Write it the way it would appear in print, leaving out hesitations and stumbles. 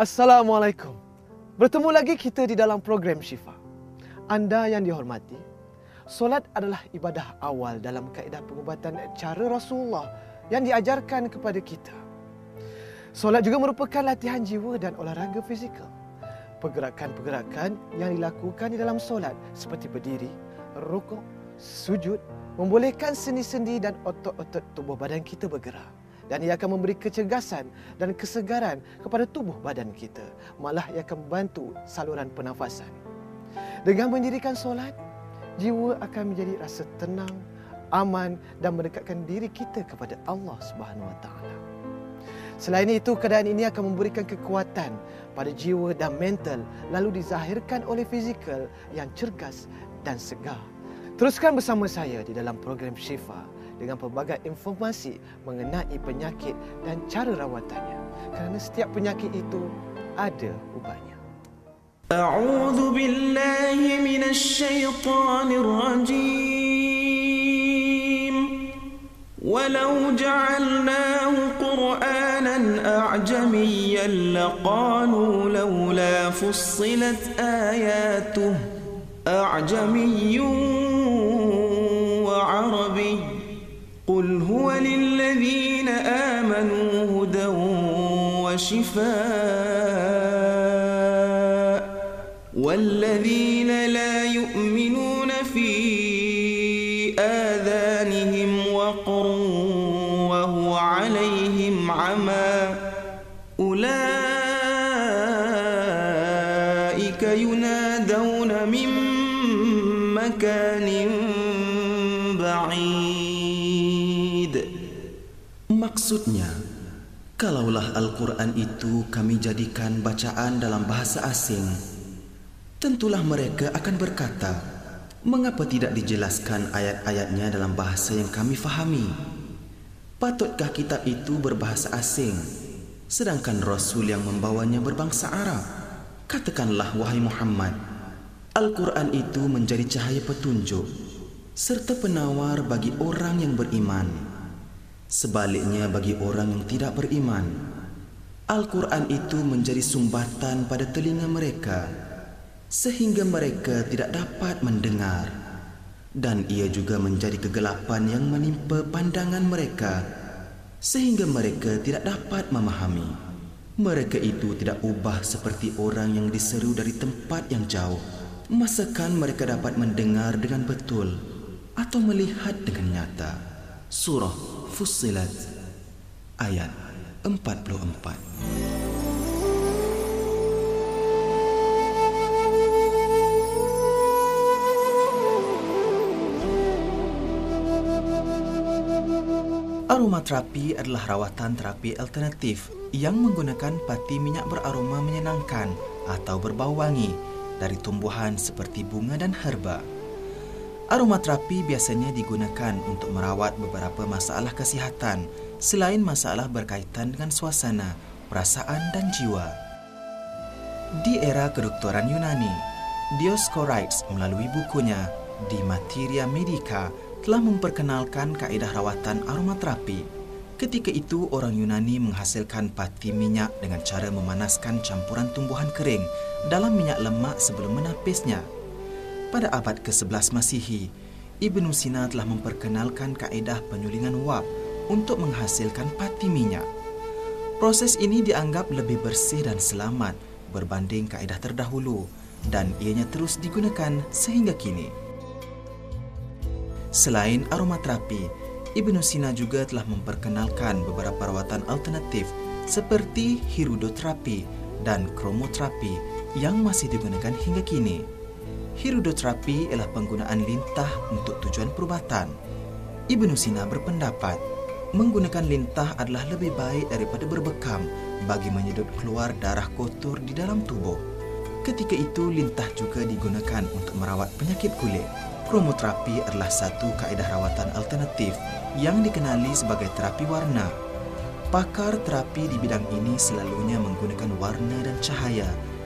Assalamualaikum. Bertemu lagi kita di dalam program Syifa. Anda yang dihormati, solat adalah ibadah awal dalam kaedah pengubatan cara Rasulullah yang diajarkan kepada kita. Solat juga merupakan latihan jiwa dan olahraga fizikal. Pergerakan-pergerakan yang dilakukan di dalam solat seperti berdiri, rukuk, sujud, membolehkan sendi-sendi dan otot-otot tubuh badan kita bergerak. Dan ia akan memberi kecergasan dan kesegaran kepada tubuh badan kita. Malah ia akan membantu saluran pernafasan. Dengan mendirikan solat, jiwa akan menjadi rasa tenang, aman dan mendekatkan diri kita kepada Allah SWT. Selain itu, keadaan ini akan memberikan kekuatan pada jiwa dan mental, lalu dizahirkan oleh fizikal yang cergas dan segar. Teruskan bersama saya di dalam program Syifa dengan pelbagai informasi mengenai penyakit dan cara rawatannya. Kerana setiap penyakit itu ada ubatnya. A'udzu billahi minasy syaithanir rajim. Walau ja'alnahu Qur'anan a'jamiyyan laqalu laula fussilat ayatuhu a'jamiyyun wa 'arabiyyun. قل هو للذين آمنوا هدى وشفاء والذين لا يؤمنون في آذانهم وقر وهو عليهم عمى أولئك ينادون من مكان بعيد. Maksudnya, kalaulah Al-Quran itu kami jadikan bacaan dalam bahasa asing, tentulah mereka akan berkata, mengapa tidak dijelaskan ayat-ayatnya dalam bahasa yang kami fahami? Patutkah kitab itu berbahasa asing, sedangkan Rasul yang membawanya berbangsa Arab? Katakanlah, wahai Muhammad, Al-Quran itu menjadi cahaya petunjuk serta penawar bagi orang yang beriman. Sebaliknya bagi orang yang tidak beriman, Al-Quran itu menjadi sumbatan pada telinga mereka sehingga mereka tidak dapat mendengar, dan ia juga menjadi kegelapan yang menimpa pandangan mereka sehingga mereka tidak dapat memahami. Mereka itu tidak ubah seperti orang yang diseru dari tempat yang jauh. Masakan mereka dapat mendengar dengan betul atau melihat dengan nyata? Surah Fussilat ayat 44. Aromaterapi adalah rawatan terapi alternatif yang menggunakan pati minyak beraroma menyenangkan atau berbau wangi dari tumbuhan seperti bunga dan herba. Aromaterapi biasanya digunakan untuk merawat beberapa masalah kesihatan selain masalah berkaitan dengan suasana, perasaan dan jiwa. Di era kedoktoran Yunani, Dioscorides melalui bukunya De Materia Medica telah memperkenalkan kaedah rawatan aromaterapi. Ketika itu, orang Yunani menghasilkan pati minyak dengan cara memanaskan campuran tumbuhan kering dalam minyak lemak sebelum menapisnya. Pada abad ke-11 Masihi, Ibnu Sina telah memperkenalkan kaedah penyulingan wap untuk menghasilkan pati minyak. Proses ini dianggap lebih bersih dan selamat berbanding kaedah terdahulu dan ianya terus digunakan sehingga kini. Selain aromaterapi, Ibnu Sina juga telah memperkenalkan beberapa rawatan alternatif seperti hirudoterapi dan kromoterapi yang masih digunakan hingga kini. Hirudoterapi ialah penggunaan lintah untuk tujuan perubatan. Ibnu Sina berpendapat menggunakan lintah adalah lebih baik daripada berbekam bagi menyedot keluar darah kotor di dalam tubuh. Ketika itu, lintah juga digunakan untuk merawat penyakit kulit. Kromoterapi adalah satu kaedah rawatan alternatif yang dikenali sebagai terapi warna. Pakar terapi di bidang ini selalunya menggunakan warna dan cahaya